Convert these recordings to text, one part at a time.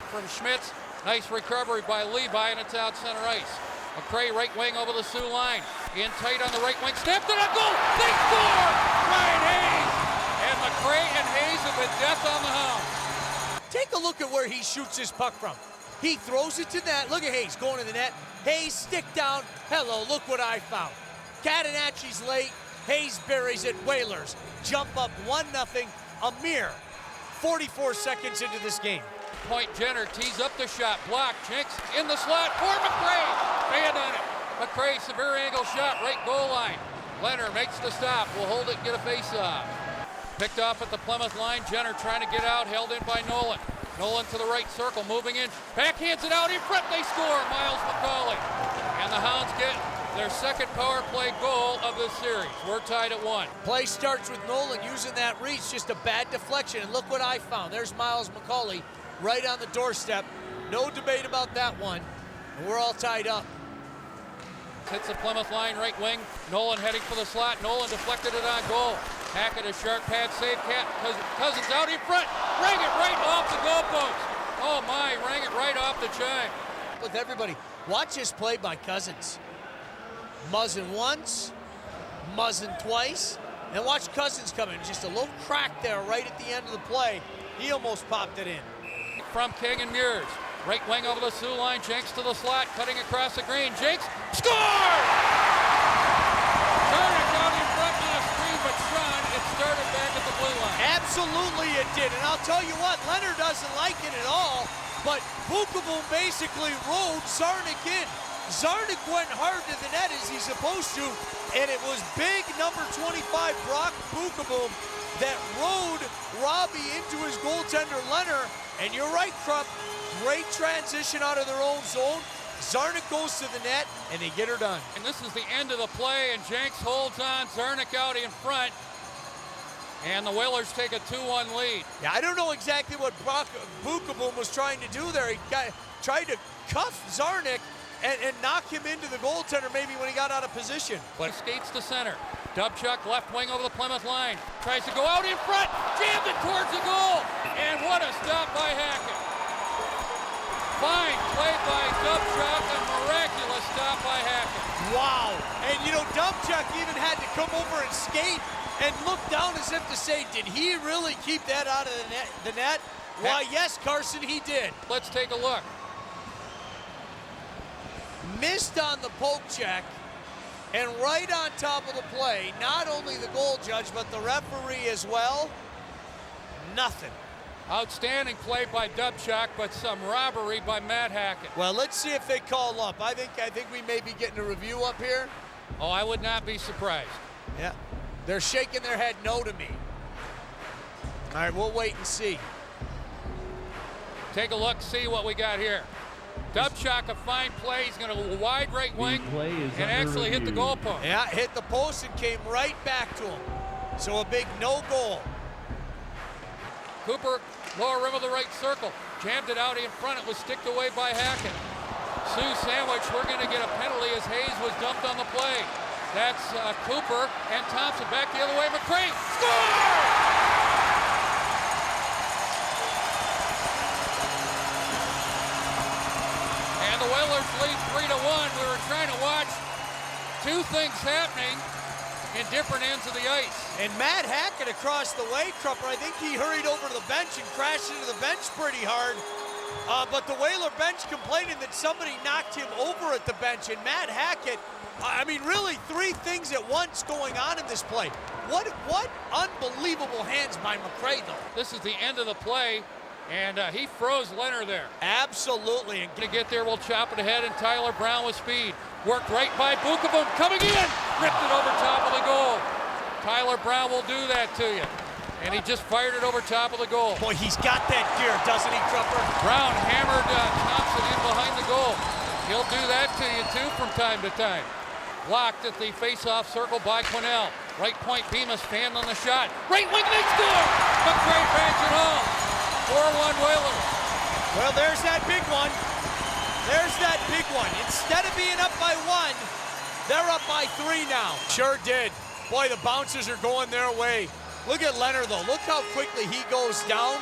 from Schmitz. Nice recovery by Levi, and it's out center ice. McRae right wing over the Sioux line. In tight on the right wing. Snapped it up. Goal! They score! Ryan Hayes! And McRae and Hayes have been death on the Hounds. Take a look at where he shoots his puck from. He throws it to net. Look at Hayes going to the net. Hayes stick down. Hello, look what I found. Catanacci's late. Hayes buries it. Whalers jump up 1-0. A mere 44 seconds into this game. Point Jenner tees up the shot. Blocked. Jenks in the slot for McRae. Fan on it. McRae, severe angle shot, right goal line. Leonard makes the stop. Will hold it, get a face-off. Picked off at the Plymouth line. Jenner trying to get out, held in by Nolan. Nolan to the right circle, moving in. Backhands it out in front. They score. Miles McCauley. And the Hounds get their second power play goal of the series. We're tied at 1. Play starts with Nolan using that reach, just a bad deflection. And look what I found. There's Miles McCauley right on the doorstep. No debate about that one. And we're all tied up. Hits the Plymouth line, right wing. Nolan heading for the slot. Nolan deflected it on goal. Hackett, a sharp pad save. Cousins out in front. Rang it right off the goalpost. Oh my, rang it right off the chime. With everybody, watch this play by Cousins. Muzzin once, Muzzin twice, and watch Cousins come in. Just a little crack there right at the end of the play. He almost popped it in. From King and Mears. Right wing over the Sioux line. Jenks to the slot, cutting across the green. Jenks score! Zarnik out in front on a screen, but Sean, it started back at the blue line. Absolutely it did, and I'll tell you what, Leonard doesn't like it at all, but Bukovom basically rode Zarnik in. Zarnik went hard to the net as he's supposed to, and it was big number 25 Brock Bukovom that rode Robbie into his goaltender Leonard. And you're right, Krupp, great transition out of their own zone. Zarnik goes to the net, and they get her done. And this is the end of the play, and Jenks holds on. Zarnik out in front, and the Whalers take a 2-1 lead. Yeah, I don't know exactly what Brock Bukovom was trying to do there. He tried to cuff Zarnik and knock him into the goaltender maybe when he got out of position. But skates to center. Dubchuk left wing over the Plymouth line. Tries to go out in front. Jammed it towards the goal. And what a stop by Hackett. Fine play by Dubchuk. A miraculous stop by Hackett. Wow. And you know, Dubchuk even had to come over and skate and look down as if to say, did he really keep that out of the net? Why, yes, Carson, he did. Let's take a look. Missed on the poke check, and right on top of the play, not only the goal judge, but the referee as well. Nothing. Outstanding play by Dubchuk, but some robbery by Matt Hackett. Well, let's see if they call up. I think we may be getting a review up here. Oh, I would not be surprised. Yeah, they're shaking their head no to me. All right, we'll wait and see. Take a look, see what we got here. Dubchuk, a fine play. He's going to go wide right wing and actually hit the goal post. Yeah, hit the post and came right back to him. So a big no goal. Cooper, lower rim of the right circle. Jammed it out in front. It was sticked away by Hackett. Sioux sandwich. We're going to get a penalty as Hayes was dumped on the play. That's Cooper and Thompson back the other way. McRae, score! And the Whalers lead 3-1. We were trying to watch two things happening in different ends of the ice. And Matt Hackett across the way, Crupper, I think he hurried over to the bench and crashed into the bench pretty hard. But the Whaler bench complaining that somebody knocked him over at the bench. And Matt Hackett, I mean, really three things at once going on in this play. What unbelievable hands by McRae, though. This is the end of the play. And he froze Leonard there. Absolutely. And to get there, we'll chop it ahead, and Tyler Brown with speed. Worked right by Bukovom, coming in! Ripped it over top of the goal. Tyler Brown will do that to you. And he just fired it over top of the goal. Boy, he's got that gear, doesn't he, Crupper? Brown hammered Thompson in behind the goal. He'll do that to you, too, from time to time. Blocked at the face-off circle by Quinnell. Right point, Bemis fanned on the shot. Right wing, they score! McRae banks it home. 4-1 Whalers. Well, there's that big one. There's that big one. Instead of being up by 1, they're up by 3 now. Sure did. Boy, the bouncers are going their way. Look at Leonard, though. Look how quickly he goes down.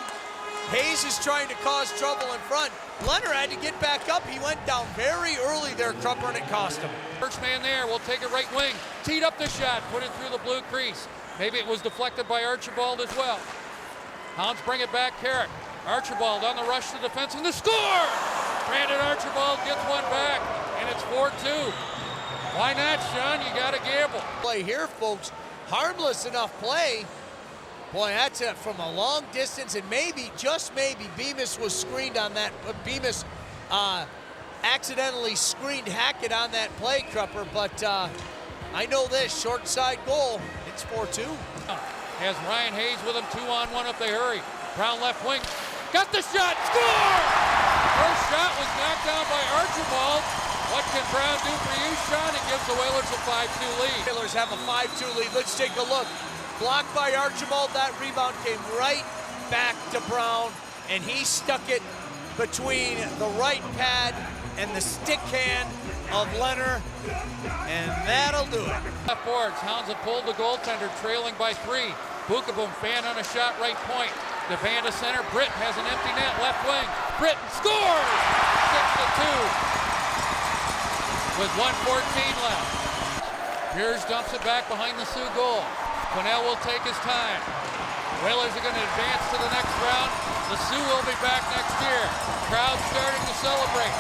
Hayes is trying to cause trouble in front. Leonard had to get back up. He went down very early there, Crupper, and it cost him. First man there will take it right wing. Teed up the shot, put it through the blue crease. Maybe it was deflected by Archibald as well. Hounds bring it back, Carrick. Archibald on the rush to defense, and the score! Brandon Archibald gets one back, and it's 4-2. Why not, Sean? You got to gamble. Play here, folks. Harmless enough play. Boy, that's it from a long distance, and maybe, just maybe, Bemis was screened on that. Bemis accidentally screened Hackett on that play, Crupper, but I know this, short side goal, it's 4-2. Has Ryan Hayes with him, 2-on-1 if they hurry. Brown left wing, got the shot, score! First shot was knocked down by Archibald. What can Brown do for you, Sean? It gives the Whalers a 5-2 lead. Whalers have a 5-2 lead. Let's take a look. Blocked by Archibald, that rebound came right back to Brown, and he stuck it between the right pad and the stick hand of Leonard, and that'll do it. Left boards, Hounds have pulled the goaltender, trailing by 3. Bookaboo fan on a shot right point. DeVan to center, Britton has an empty net, left wing. Britton scores! 6-2 with 1:14 left. Piers dumps it back behind the Sioux goal. Quinnell will take his time. Whalers are going to advance to the next round. The Sioux will be back next year. Crowd starting to celebrate.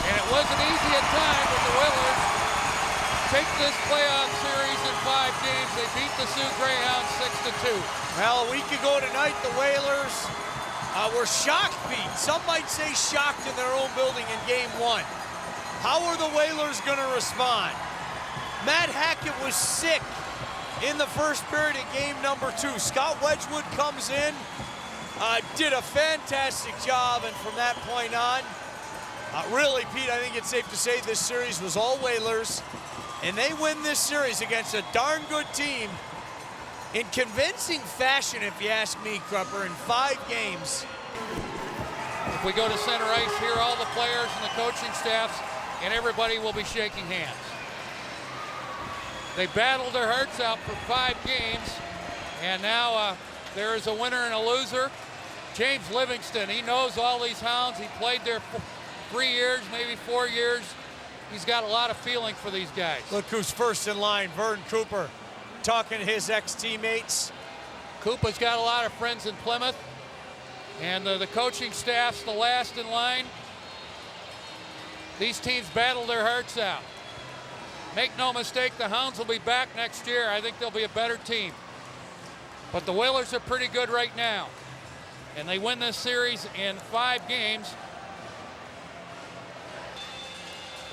And it wasn't easy at times, but the Whalers take this playoff series in 5 games. They beat the Sioux Greyhounds 6-2. Well, a week ago tonight, the Whalers were shocked beat. Some might say shocked in their own building in game 1. How are the Whalers going to respond? Matt Hackett was sick in the first period of game number 2. Scott Wedgwood comes in, did a fantastic job, and from that point on, really, Pete, I think it's safe to say this series was all Whalers, and they win this series against a darn good team in convincing fashion, if you ask me, Crupper, in 5 games. If we go to center ice here, all the players and the coaching staffs and everybody will be shaking hands. They battled their hearts out for 5 games, and now there is a winner and a loser. James Livingston, he knows all these Hounds. He played there 3 years, maybe 4 years. He's got a lot of feeling for these guys. Look who's first in line, Vern Cooper, talking to his ex-teammates. Cooper's got a lot of friends in Plymouth, and the coaching staff's the last in line. These teams battle their hearts out. Make no mistake, the Hounds will be back next year. I think they'll be a better team. But the Whalers are pretty good right now. And they win this series in 5 games.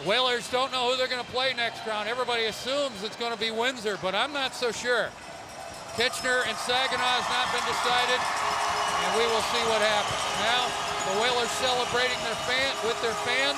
The Whalers don't know who they're going to play next round. Everybody assumes it's going to be Windsor, but I'm not so sure. Kitchener and Saginaw has not been decided, and we will see what happens. Now, the Whalers celebrating with their fans.